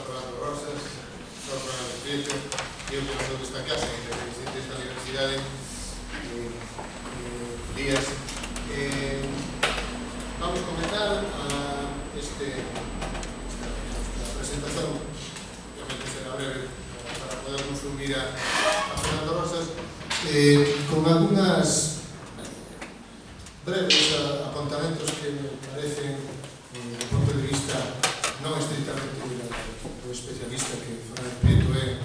Fernando Rosas, profesor Fernando Prieto, e eu profesor desta casa, e presidente desta universidade, Díaz. Vamos comenzar esta presentación, obviamente será breve, para podernos unir a Fernando Rosas, con algunas breves apuntamentos que me parecen, desde o punto de vista non estrictamente do especialista que Fernando Prieto é,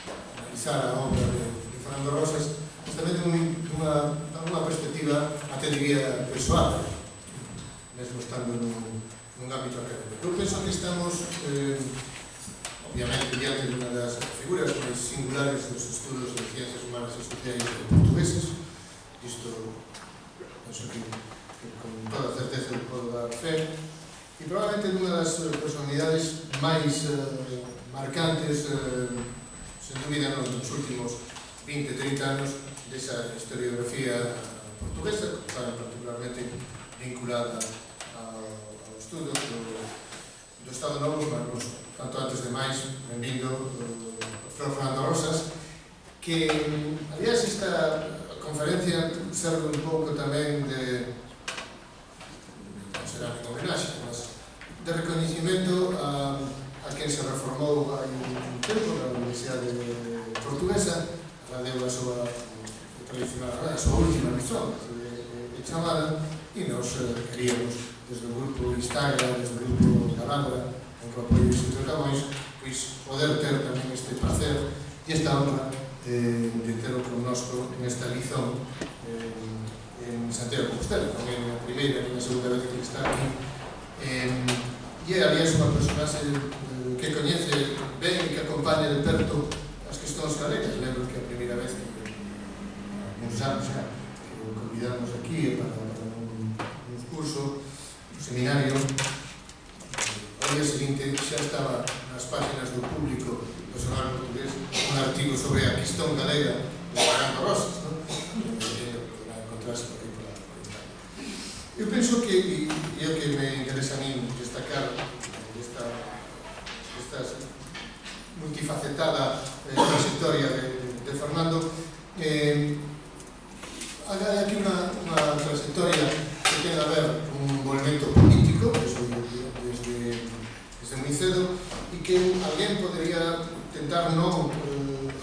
para analizar a obra de Fernando Rosas, mas tamén dunha perspectiva até diría persoal, mesmo estando nun ámbito académico. Eu penso que estamos, obviamente, diante de unha das figuras máis singulares dos estudos de ciencias humanas e sociais portugueses. Isto, penso que con toda certeza podo dar fe, e probablemente unha das personalidades máis marcantes, sen dúbida, nos últimos 20-30 anos desa historiografía portuguesa, que está particularmente vinculada ao estudo do Estado Novo, mas, tanto antes de máis, benvindo, profesor Fernando Rosas, que, aliás, esta conferencia serve un pouco tamén de, non será en homenaxe, mas de recoñecimento a quen se reformou hai un tempo na Universidade Portuguesa, a deu a súa última lición de chamada, e nos queríamos, desde o grupo Instagram, desde o grupo Galándora, con o apoio de Instituto Camões, poder ter tamén este placer e esta honra de terlo connosco nesta lición en Santiago de Compostela, non é a primeira nem a segunda vez que está aquí, e é, aliás, unha personaxe que coñece ben e que acompaña de perto as questões galegas. Lembro que a primeira vez que uns anos xa que o convidamos aquí para un curso, un seminario, ao día seguinte xa estaba nas páginas do Público do Jornal Portugués un artigo sobre a questón galega de Fernando Rosas, non? Poderá encontrarse por aí por Italia. Eu penso que, e o que me interesa a mí destacar esta multifacetada trayectoria de Fernando, hai aquí unha trayectoria que ten a ver con un movimento político desde moi cedo, e que alguén podría tentar non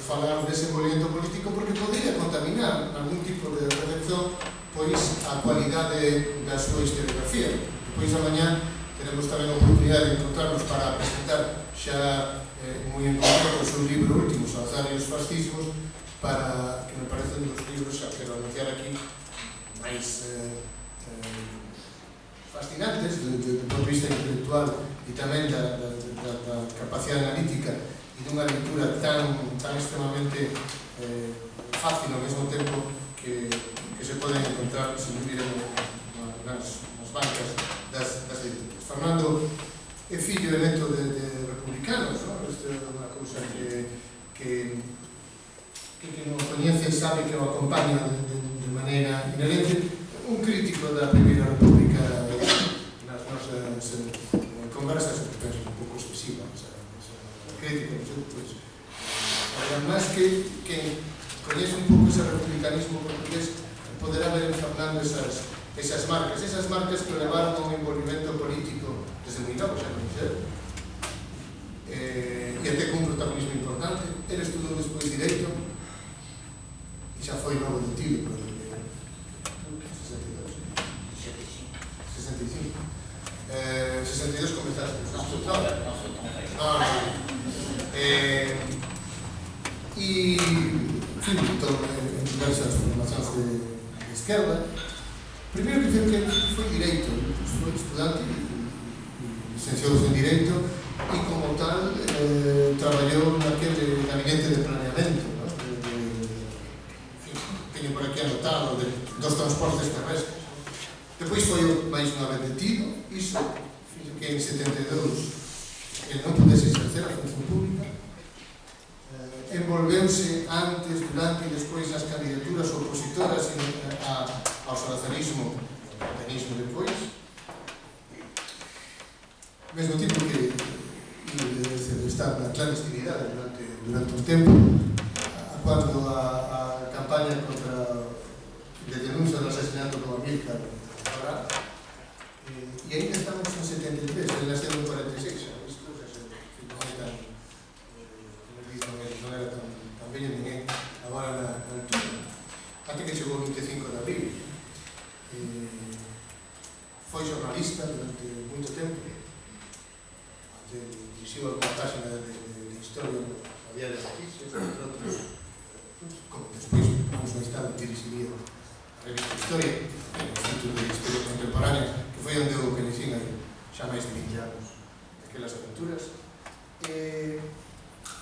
falar dese movimento político porque podría contaminar algún tipo de reflexión pois a cualidade da súa historiografía. Pois amanhã teremos tamén a oportunidade de encontrarnos para presentar xa moi en concreto o seu libro último, Salazar e os fascismos, para que me parecen dos libros, xa quero anunciar aquí, máis fascinantes do ponto de vista intelectual e tamén da capacidade analítica e dunha lectura tan extremamente fácil ao mesmo tempo que se poden encontrar se viviren nas bancas das lecturas. Fernando é fillo e neto de republicanos, non? Isto é unha cousa que non coñece sabe que o acompaña de maneira inherente. Un crítico da Primeira República nas nosas conversas, que penso un pouco excesiva esa crítica, pois, además que coñece un pouco ese republicanismo portugués poderá ver en Fernando esas marcas que levaron a un envolvimento político desde moi novo, xa non sei, e até con un protagonismo importante. Ele estudou despois Direito e xa foi logo detido por 62 comenzaste, non? E, en fin, en diversas formacións de esquerda. Primeiro que foi Direito, foi estudante e licenciouse en Direito, e como tal traballou naquele gabinete de planeamento, teño por aquí anotado dos transportes terrestres. Depois foi máis unha vez detido, iso fixo que en 72 ele non pudese exercer a función pública, envolveuse antes, durante e despois nas candidaturas opositoras ao salazarismo, ao montanismo depois, mesmo tipo que estar na clandestinidade durante un tempo, cando a campaña contra de denuncia do asesinato do Amílcar ahora, e ainda estamos en 73, ele nasceu en 46, isto non é tan, non era tan bello ninguén agora na altura, até que chegou o 25 de abril. Foi xornalista durante moito tempo, dirixiu alguna página de historia na Diario de Noticias, entre outros, como despois, anos máis tarde, dirixiría a revista Historia, o Instituto de Historia Contemporánea, que foi onde eu conhecín aí xa máis de 20 anos daquelas aventuras.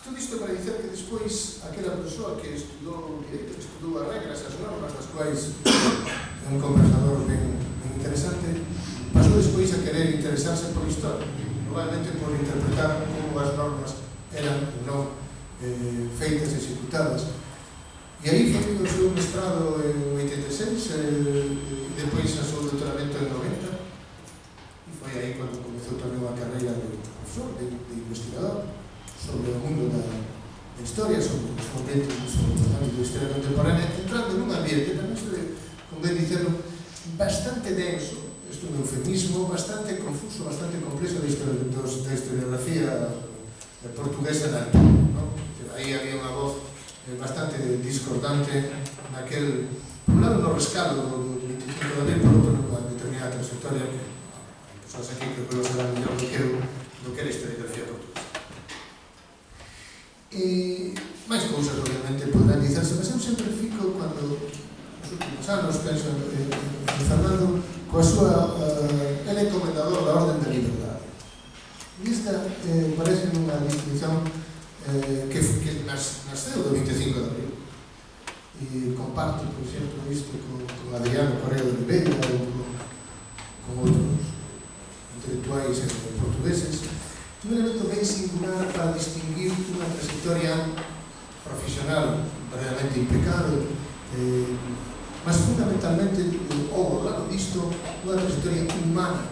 Todo isto para dizer que despois aquela persoa que estudou Direito, que estudou as regras, as normas, das quais é un conversador ben interesante, pasou despois a querer interesarse por historia, probablemente por interpretar como as normas eran ou non feitas, executadas. E aí foi o seu mestrado en 86, e depois a seu doutoramento en 90, e foi aí cando comezou tamén a carreira de profesor, de investigador, sobre o mundo da historia, sobre os ambientes da historia contemporánea, entrando nun ambiente, tamén se convén dicelo, bastante denso, isto é un eufemismo, bastante confuso, bastante complexo da historiografía portuguesa na altura. Aí había unha voz bastante discordante naquel, por un lado no rescalo do 25 de abril, por outro nunha determinada trayectoria que persoas aquí que creo serán mellor do que a historiografía portuguesa. Máis cousas obviamente poderán dicerse, mas eu sempre fico cando nos últimos anos penso en Fernando coa súa ele é comendador da Orden da Liberdade, e esta parece unha distinción que nasceu do 25 de abril, e comparto, por exemplo, isto con Adriano Correa de Oliveira ou con outros intelectuais portugueses, un elemento ben singular para distinguir unha trayectoria profesional verdadeiramente impecable, mas fundamentalmente ao lado disto unha trayectoria humana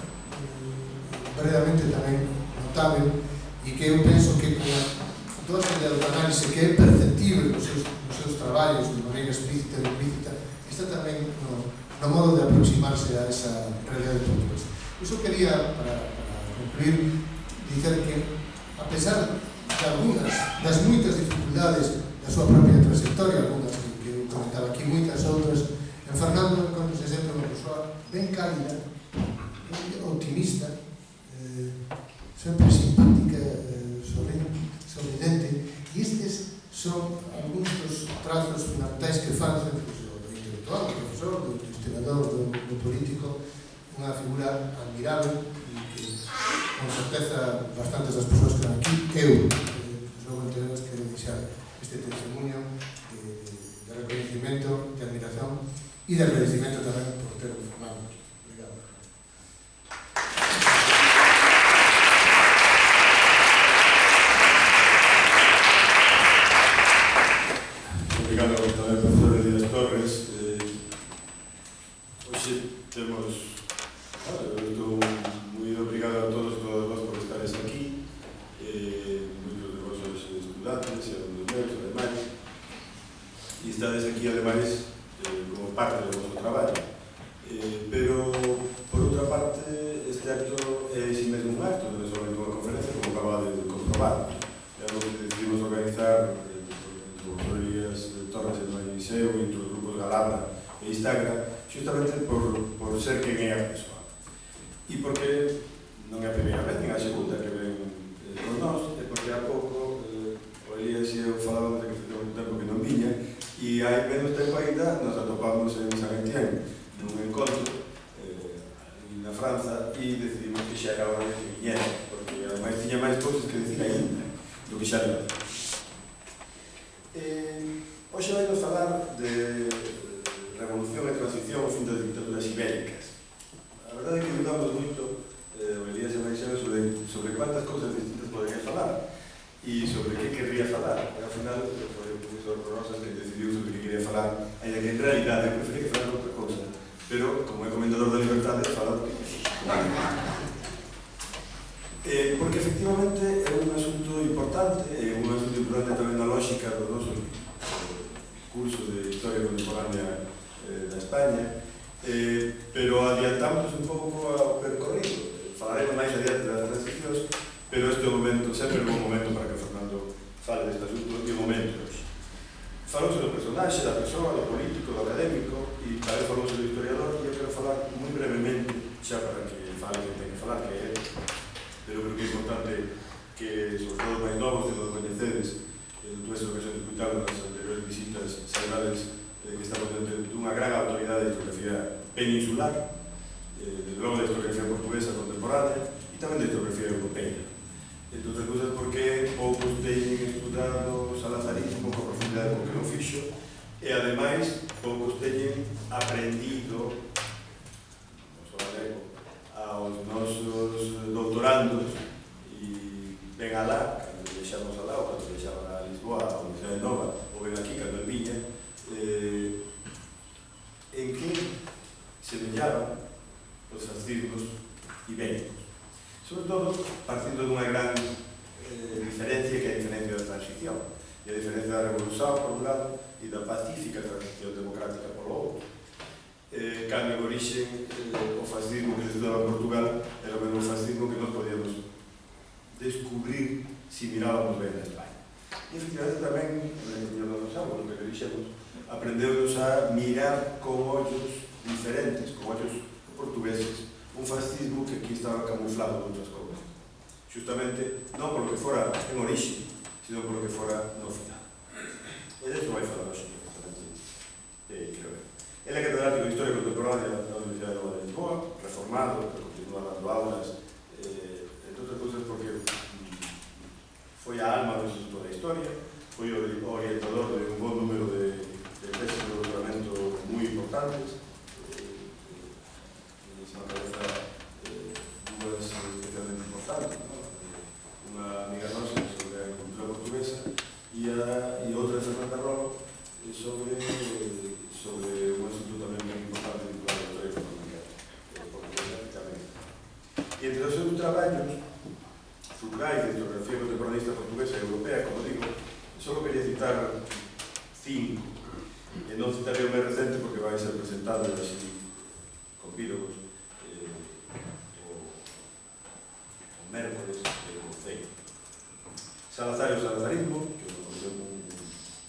verdadeiramente tamén notable, e que eu penso que toda a autoanálise que é perceptible nos seus traballos de maneira explícita e implícita está tamén no modo de aproximarse a esa realidade portuguesa. Iso quería, para concluir, dizer que, a pesar de algunas das moitas dificultades da súa propia trayectoria, algunas que eu comentaba aquí, moitas outras, en Fernando encontrase sempre unha persoa ben cálida, optimista, sempre simpática, sorridente, e estes son algúns dos trazos fundamentais que fan do intelectual, do profesor, do historiador, do político, unha figura admirable e que, con certeza, bastantes das persoas que están aquí, eu, logo enteredas, quero deixar este testemunho de reconhecimento, de admiración e de agradecimento tamén por ter formado. Obrigado. Obrigado tamén, profesor Elías Torres. Hoxe temos... Estou moi obrigado a todos e todas vos por estares aquí. Moitos de vos sois estudantes e alumnos meus, ademais. E estades aquí, ademais, como parte do vosso traballo. Pero, por outra parte, este acto é si mesmo un acto, non é somente unha conferencia, como acaba de comprobar. É algo que decidimos organizar o profesor Elías Torres e Maiseu e os grupos Galabra e Instagram, justamente por ser quen é a persoa. E porque non é a primeira vez, nin a segunda que ven con nós, e porque há pouco o Elías e eu falábamos de que fixo un tempo que non viña, e hai menos tempo ainda nos atopamos en San Etienne nun encontro na Franza, e decidimos que xa era hora de que viñera, porque ademais tiña máis cousas que decir ainda do que xa era. Hoxe vai nos falar de revolución e transición ao fin das dictaduras ibéricas. A verdade é que dudamos moito, o Elías e Maiseu, sobre cuántas cousas distintas podería falar e sobre que querría falar. E ao final foi o profesor Rosas que decidiu sobre que quería falar, ainda que en realidade prefería que falar outra cousa, pero como é comendador da liberdade, fala do que quería. Porque efectivamente é un asunto importante importante, é un estudo importante tamén na lógica do noso curso de Historia Contemporánea da España, pero adiantamos un pouco ao percorrido. Falaremos máis adiante das transicións, pero este é o momento, sempre é un bom momento para que Fernando fale deste asunto e o momento hoxe. Falouse do personaxe, da persoa, do político, do académico e tamén falouse do historiador, e eu quero falar moi brevemente, xa para que fale que ten que falar, que é pero creo que é importante que, sobre todo os máis novos, que non coñecedes, tuve esa ocasión de escutar nas anteriores visitas sagradas que estamos dentro dunha gran autoridade de historiografía peninsular, desde logo da historiografía portuguesa contemporánea e tamén da historiografía europea. Entre outras cousas porque poucos teñen estudado o salazarismo con profundidade porque non fixo e ademais poucos teñen aprendido non só galego aos nosos doutorandos e ven alá, cando deixamos alá ou cando deixaban a Lisboa, a Universidade Nova ou ven aquí, cando en Viña, en que semellaban os fascismos ibéricos. Sobre todo, partindo dunha gran diferencia que é a diferencia da transición e a diferencia da revolución por un lado e da pacífica transición democrática por outro. Cando en origen o fascismo que se estudaba en Portugal era o mesmo fascismo que non podíamos descubrir se mirábamos ben na España. E efectivamente tamén, na opinión dos nosamos, no que dixemos, aprendeunos a mirar con ollos diferentes, con ollos portugueses, un fascismo que aquí estaba camuflado de outras cousas. Justamente, non polo que fora en orixe, sino polo que fora no final. E de iso vai falar hoxe, justamente, creo que. Ele é catedrático de Historia Contemporánea da Universidade Nova de Lisboa, reformado, que continúa dando aulas, entre outras cousas porque foi a alma do Instituto da Historia, foi o orientador de un bon número de tesis de doutoramento moi importantes, se me cabeza dúas especialmente importantes, unha amiga nosa sobre a cultura portuguesa e outra de Fernanda Rolo sobre un asunto tamén moi importante vinculado á historia económica portuguesa tamén. E entre os seus traballos fulcrais de historiografía contemporaneista portuguesa e europea, como digo, só quería citar 5, e non citaré o máis recente porque vai ser presentado así con pírogos o mércoles do Concello. Salazar e o salazarismo, que é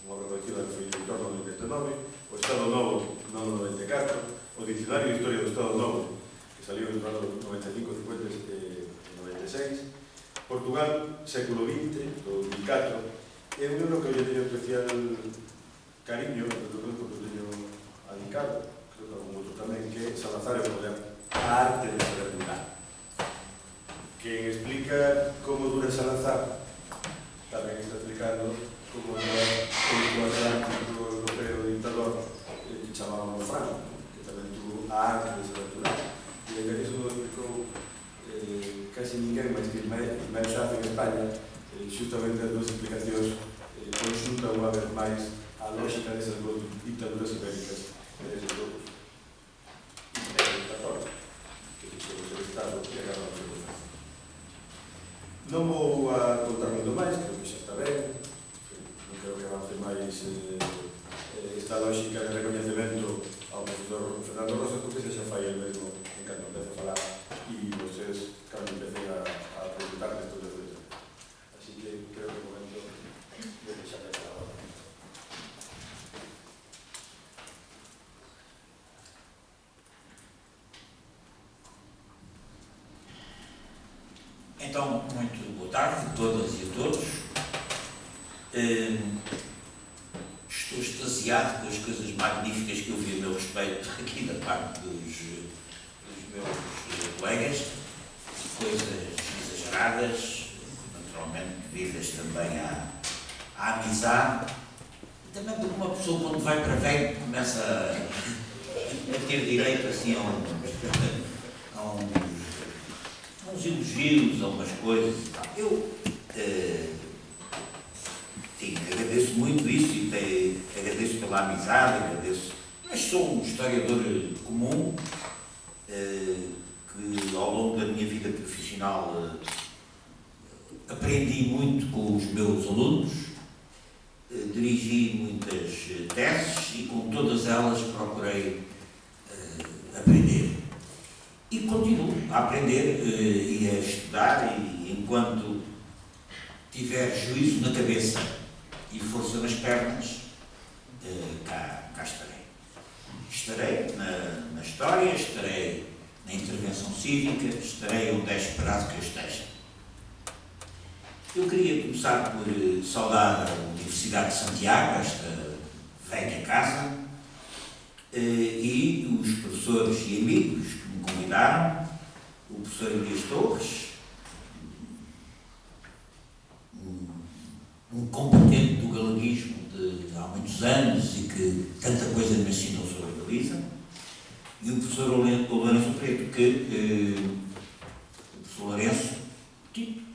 unha obra colectiva que foi editor no 99, o Estado Novo no 94, o Dicionario de Historia do Estado Novo, que saliu entre os anos 95, 50 e 96, Portugal, século XX, do 2004, é un libro que eu teño especial cariño, porque o teño adicado, creo que algún outro tamén, que é Salazar e o poder, a arte de saber durar, que explica como dura Salazar, tamén está explicando como dura o atlántico europeo dictador que chamábamos Franco, que tamén tuvo a arte de saber durar. E en iso lo explicou casi ninguén máis que Ismael Saz en España, justamente as duas explicacións consultan unha vez máis a lógica desas duas dictaduras ibéricas e deses grupos dictadores que fixeron o Estado e agarraron o Estado. Non vou a contar moito máis, creo que xa está ben, non creo que avance máis esta lógica de reconhecemento ao profesor Fernando Rosas, porque xa fai el mesmo en cando empece a falar e vocês cando empecen a preguntar destos de así que creo que o momento de deixar de falar. Então, muito boa tarde a todas e a todos. Estou extasiado com as coisas magníficas que eu vi a meu respeito aqui da parte dos meus colegas, coisas exageradas, naturalmente devidas também à amizade, e também porque uma pessoa quando vai para velho começa a ter direito assim a uns elogios, a umas coisas e tal. Eu agradeço muito isso e agradeço pela amizade, agradeço, mas sou um historiador comum que ao longo da minha vida profissional aprendi muito com os meus alunos, dirigi muitas teses e com todas elas procurei aprender. E continuo a aprender e a estudar, e enquanto tiver juízo na cabeça e força nas pernas, cá estarei. Estarei na história, estarei na intervenção cívica, estarei onde é esperado que eu esteja. Eu queria começar por saudar a Universidade de Santiago, esta velha casa, e os professores e amigos que me convidaram, o professor Elias Torres, um competente do galeguismo de há muitos anos e que tanta coisa me ensinou sobre a Galiza, e o professor Lourenço Preto, o professor Lourenço, que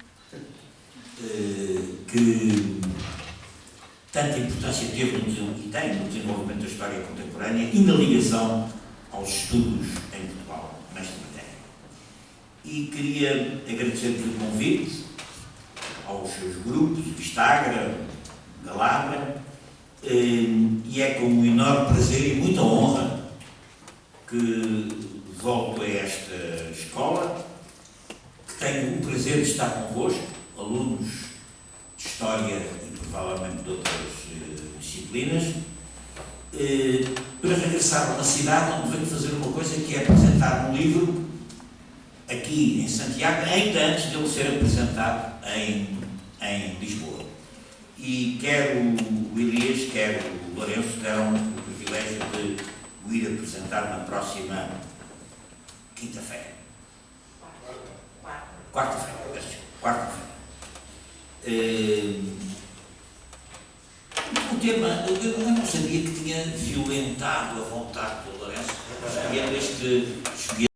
tanta importância teve e tem no desenvolvimento da história contemporânea e na ligação aos estudos em Portugal, nesta matéria. E queria agradecer-vos o convite aos seus grupos, Vistagra, Galabra, e é com um enorme prazer e muita honra que volto a esta escola, que tenho o prazer de estar convosco, alunos de História e provavelmente de outras disciplinas, para regressar a uma cidade onde venho fazer uma coisa que é apresentar um livro aqui em Santiago, ainda antes de ele ser apresentado em Lisboa. E quer o Elias, quer o Lourenço deram o privilégio de o ir apresentar na próxima quinta-feira. Quarta-feira. O tema, eu não sabia que tinha violentado a vontade do Lourenço. Escolher